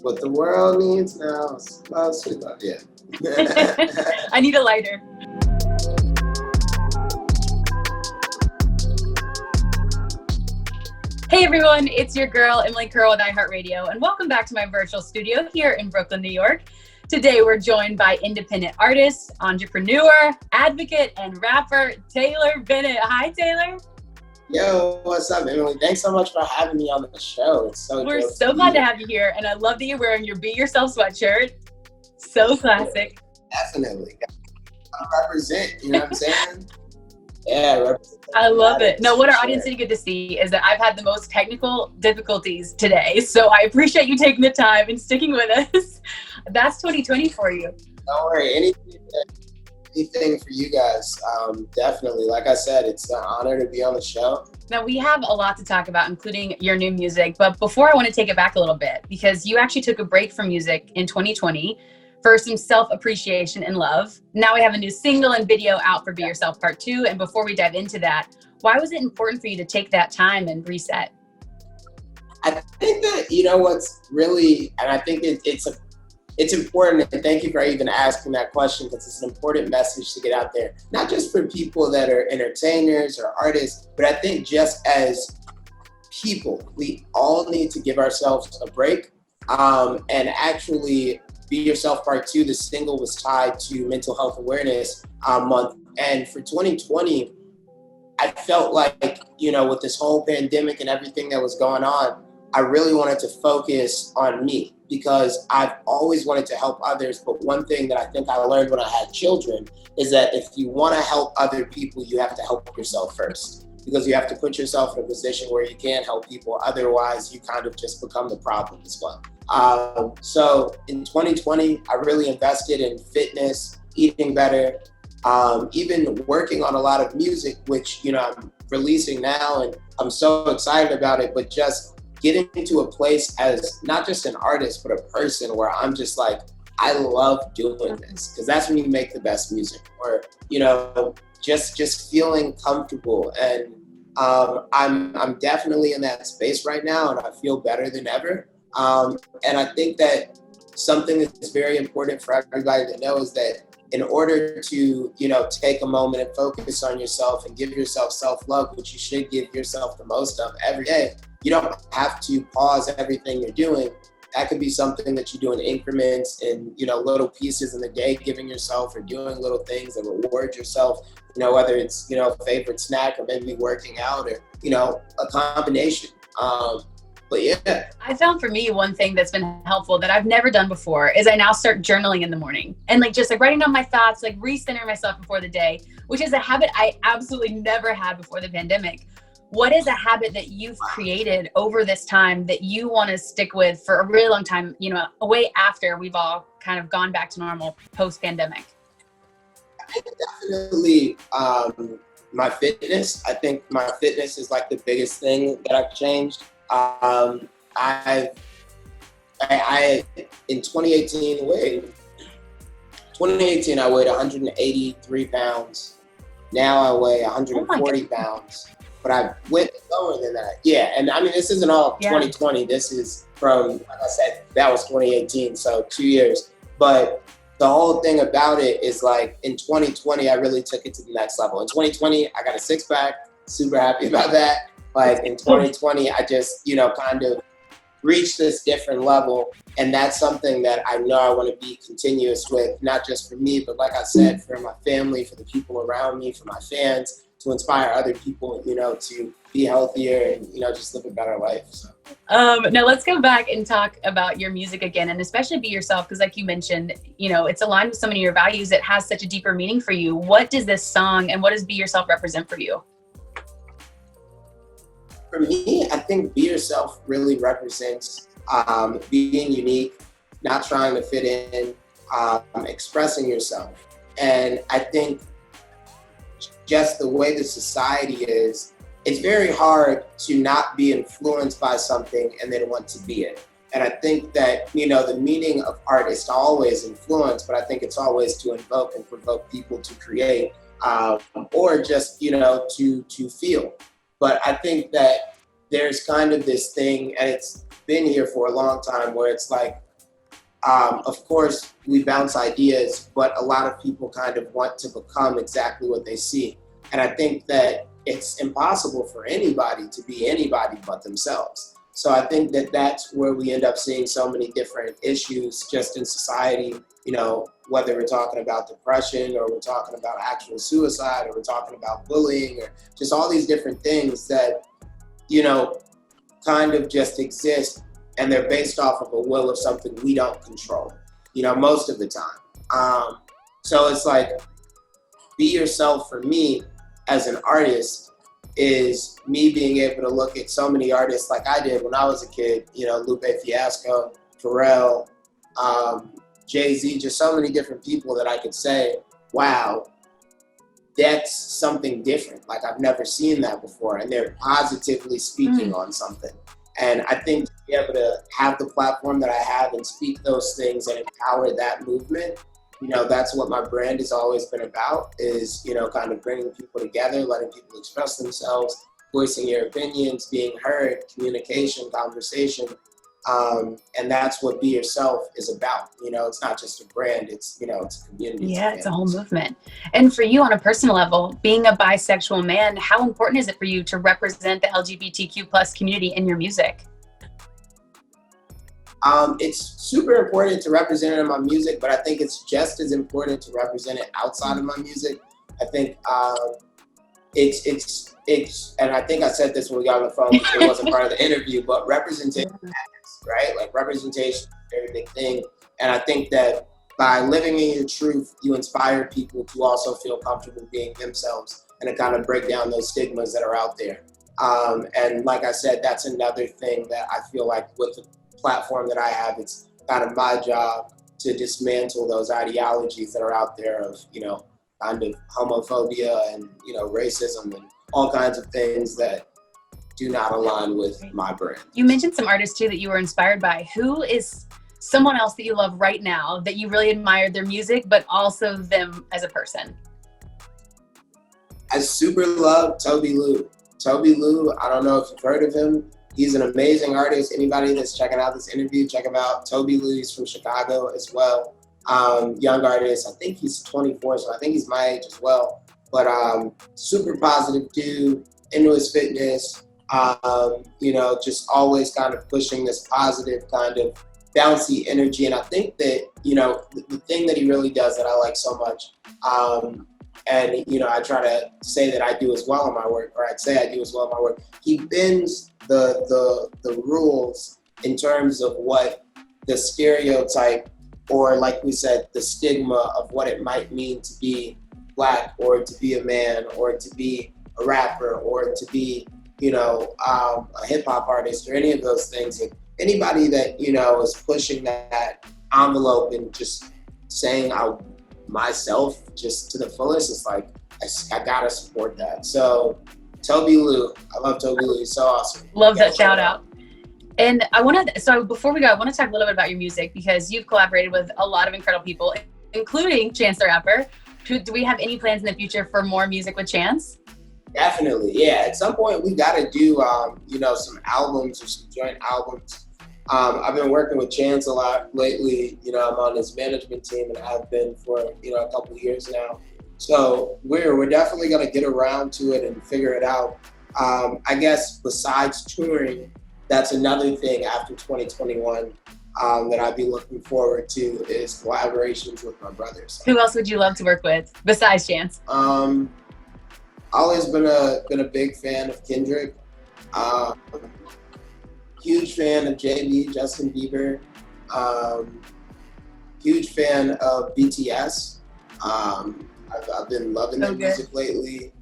What the world needs now is love, sweet love. Yeah. I need a lighter. Hey everyone, it's your girl, Emily Curl with iHeartRadio, and welcome back to my virtual studio here in Brooklyn, New York. Today we're joined by independent artist, entrepreneur, advocate, and rapper, Taylor Bennett. Hi, Taylor. Yo, what's up, Emily? Thanks so much for having me on the show. It's so We're so glad to have you here, and I love that you're wearing your Be Yourself sweatshirt. So classic. Definitely. Gotta represent, you know what I'm saying? Yeah, I love it. No, what our audience didn't get to see is that I've had the most technical difficulties today. So I appreciate you taking the time and sticking with us. That's 2020 for you. Don't worry. Anything for you guys. Definitely. Like I said, it's an honor to be on the show. Now, we have a lot to talk about, including your new music. But before, I want to take it back a little bit because you actually took a break from music in 2020 for some self-appreciation and love. Now we have a new single and video out for Be Yourself Part 2. And before we dive into that, why was it important for you to take that time and reset? I think that, you know, what's really, and I think it's important, and thank you for even asking that question because it's an important message to get out there, not just for people that are entertainers or artists, but I think just as people, we all need to give ourselves a break. And actually, Be Yourself Part 2, the single was tied to Mental Health Awareness Month. And for 2020, I felt like, you know, with this whole pandemic and everything that was going on, I really wanted to focus on me because I've always wanted to help others. But one thing that I think I learned when I had children is that if you want to help other people, you have to help yourself first, because you have to put yourself in a position where you can help people. Otherwise, you kind of just become the problem as well. So in 2020, I really invested in fitness, eating better, even working on a lot of music, which, you know, I'm releasing now and I'm so excited about it, but just getting into a place as not just an artist, but a person where I'm just like, I love doing this, because that's when you make the best music, or, you know, just feeling comfortable. And I'm definitely in that space right now, and I feel better than ever. And I think that something that's very important for everybody to know is that in order to, you know, take a moment and focus on yourself and give yourself self-love, which you should give yourself the most of every day, you don't have to pause everything you're doing. That could be something that you do in increments and, you know, little pieces in the day, giving yourself or doing little things that reward yourself, you know, whether it's, you know, a favorite snack or maybe working out or, you know, a combination. But yeah. I found for me, one thing that's been helpful that I've never done before is I now start journaling in the morning and like just like writing down my thoughts, like recentering myself before the day, which is a habit I absolutely never had before the pandemic. What is a habit that you've created over this time that you want to stick with for a really long time, you know, way after we've all kind of gone back to normal post-pandemic? I think definitely my fitness. I think my fitness is like the biggest thing that I've changed. I in 2018 I weighed 183 pounds. Now I weigh 140 pounds. But I went lower than that. Yeah, and I mean, this isn't all 2020. This is from, like I said, that was 2018, so 2 years. But the whole thing about it is like in 2020, I really took it to the next level. In 2020, I got a six-pack, super happy about that. Like in 2020, I just, you know, kind of reached this different level. And that's something that I know I want to be continuous with, not just for me, but like I said, for my family, for the people around me, for my fans, to inspire other people, you know, to be healthier and, you know, just live a better life. So. Now let's go back and talk about your music again, and especially Be Yourself, because like you mentioned, you know, it's aligned with so many of your values. It has such a deeper meaning for you. What does this song and what does Be Yourself represent for you? For me, I think Be Yourself really represents being unique, not trying to fit in, expressing yourself. And I think just the way the society is, it's very hard to not be influenced by something and then want to be it. And I think that, you know, the meaning of art is to always influence, but I think it's always to invoke and provoke people to create, or just, you know, to feel. But I think that there's kind of this thing, and it's been here for a long time, where it's like Of course, we bounce ideas, but a lot of people kind of want to become exactly what they see. And I think that it's impossible for anybody to be anybody but themselves. So I think that that's where we end up seeing so many different issues just in society, you know, whether we're talking about depression or we're talking about actual suicide or we're talking about bullying or just all these different things that, you know, kind of just exist, and they're based off of a will of something we don't control, you know, most of the time. So it's like, be yourself for me as an artist is me being able to look at so many artists like I did when I was a kid, you know, Lupe Fiasco, Pharrell, Jay-Z, just so many different people that I could say, wow, that's something different. Like, I've never seen that before. And they're positively speaking on something. And I think to be able to have the platform that I have and speak those things and empower that movement, you know, that's what my brand has always been about, is, you know, kind of bringing people together, letting people express themselves, voicing your opinions, being heard, communication, conversation. And that's what Be Yourself is about. You know, it's not just a brand, it's, you know, it's a community. Yeah, it's a whole movement. And for you on a personal level, being a bisexual man, how important is it for you to represent the LGBTQ plus community in your music? It's super important to represent it in my music, but I think it's just as important to represent it outside of my music. I think it's, and I think I said this when we got on the phone, because it wasn't part of the interview, but representation matters, right? Like, representation is a very big thing. And I think that by living in your truth, you inspire people to also feel comfortable being themselves and to kind of break down those stigmas that are out there. And like I said, that's another thing that I feel like with the platform that I have, it's kind of my job to dismantle those ideologies that are out there of, you know, kind of homophobia and, you know, racism and all kinds of things that do not align with my brand. You mentioned some artists too that you were inspired by. Who is someone else that you love right now that you really admired their music, but also them as a person? I super love Toby Lou. Toby Lou, I don't know if you've heard of him. He's an amazing artist. Anybody that's checking out this interview, check him out. Toby Lou, he's from Chicago as well. Young artist. I think he's 24, so I think he's my age as well. But super positive dude, into his fitness, you know, just always kind of pushing this positive kind of bouncy energy. And I think that, you know, the thing that he really does that I like so much, and, you know, I try to say that I do as well in my work, or I'd say I do as well in my work, he bends the rules in terms of what the stereotype, or like we said, the stigma of what it might mean to be Black, or to be a man, or to be a rapper, or to be, you know, a hip hop artist, or any of those things. And anybody that, you know, is pushing that envelope and just saying myself just to the fullest, it's like, I gotta support that. So Toby Lou, I love Toby Lou, he's so awesome. Love that shout out. And so before we go, I want to talk a little bit about your music, because you've collaborated with a lot of incredible people, including Chance the Rapper. Do we have any plans in the future for more music with Chance? Definitely, yeah. At some point, we got to do, you know, some albums or some joint albums. I've been working with Chance a lot lately. You know, I'm on his management team, and I've been for, you know, a couple of years now. So we're definitely going to get around to it and figure it out. I guess besides touring, that's another thing after 2021 that I'd be looking forward to, is collaborations with my brothers. Who else would you love to work with besides Chance? Always been a big fan of Kendrick. Huge fan of JB, Justin Bieber. Huge fan of BTS. I've been loving their music lately.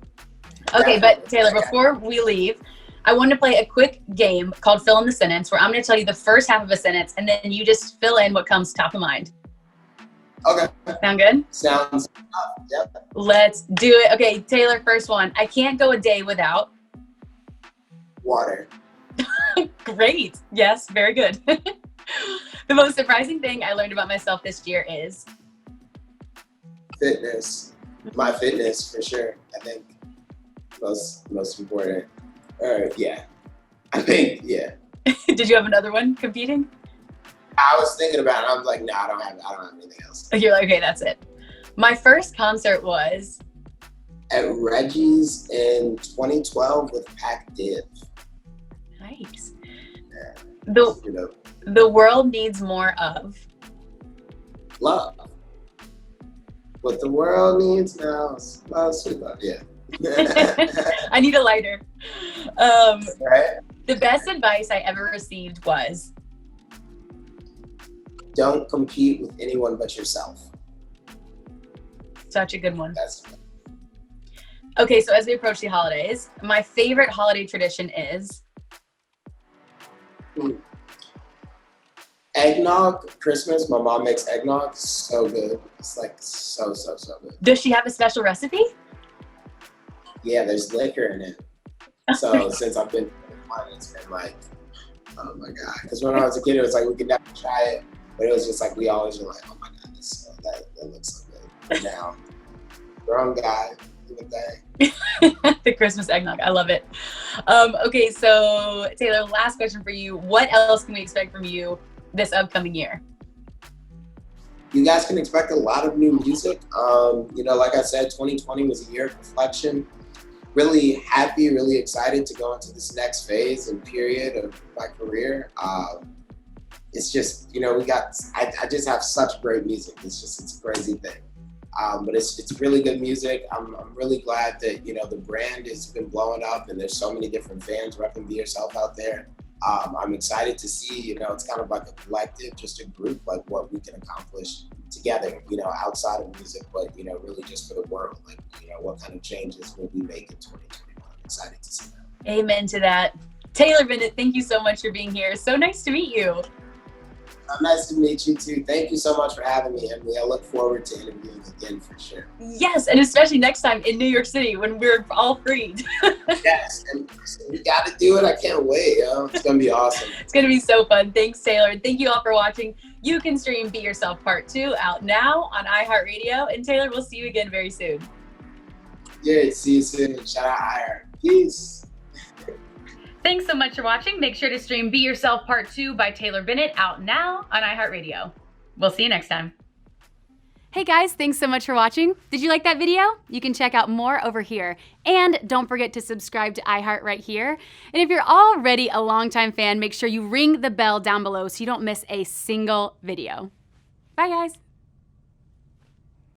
Okay, but Taylor, before we leave, I want to play a quick game called Fill in the Sentence, where I'm going to tell you the first half of a sentence, and then you just fill in what comes top of mind. Okay. Sound good? Sounds good. Yep. Let's do it. Okay, Taylor, first one. I can't go a day without water. Great. Yes, very good. The most surprising thing I learned about myself this year is fitness. My fitness, for sure. I think most important. Yeah. I think, yeah. Did you have another one competing? I was thinking about it. I was like, no, I don't have anything else. You're like, okay, that's it. My first concert was At Reggie's in 2012 with Pac Div. nice. Yeah. The world needs more of Love. What the world needs now is love, sweet love. Yeah. I need a lighter. Right? The best advice I ever received was Don't compete with anyone but yourself. such a good one. That's Okay, so as we approach the holidays, my favorite holiday tradition is eggnog. Christmas. My mom makes eggnog. So good. It's like so good. does she have a special recipe? Yeah, there's liquor in it. So since I've been it's been like, oh my god. Because when I was a kid, it was like we could never try it, but it was just like we always were like, oh my god, that looks so good. But now, grown guy, do a thing. The Christmas eggnog. I love it. Okay, so Taylor, last question for you. What else can we expect from you this upcoming year? You guys can expect a lot of new music. Like I said, 2020 was a year of reflection. Really happy, really excited to go into this next phase and period of my career. It's just, I just have such great music. It's a crazy thing. But it's really good music. I'm really glad that, the brand has been blowing up and there's so many different fans repping Be Yourself out there. I'm excited to see, it's kind of like a collective, just a group, like what we can accomplish together, outside of music, but, really just for the world, like, what kind of changes will we make in 2021? I'm excited to see that. Amen to that. Taylor Bennett, thank you so much for being here. So nice to meet you. Nice to meet you too. Thank you so much for having me, Emily. I look forward to interviewing again for sure. Yes, and especially next time in New York City when we're all freed. Yes, and we got to do it. I can't wait. It's going to be awesome. It's going to be so fun. Thanks, Taylor. And thank you all for watching. You can stream Be Yourself Part 2 out now on iHeartRadio. And Taylor, we'll see you again very soon. Yeah, see you soon. Shout out iHeart. Peace. Thanks so much for watching. Make sure to stream Be Yourself Part 2 by Taylor Bennett out now on iHeartRadio. We'll see you next time. Hey guys, thanks so much for watching. Did you like that video? You can check out more over here. And don't forget to subscribe to iHeart right here. And if you're already a longtime fan, make sure you ring the bell down below so you don't miss a single video. Bye guys.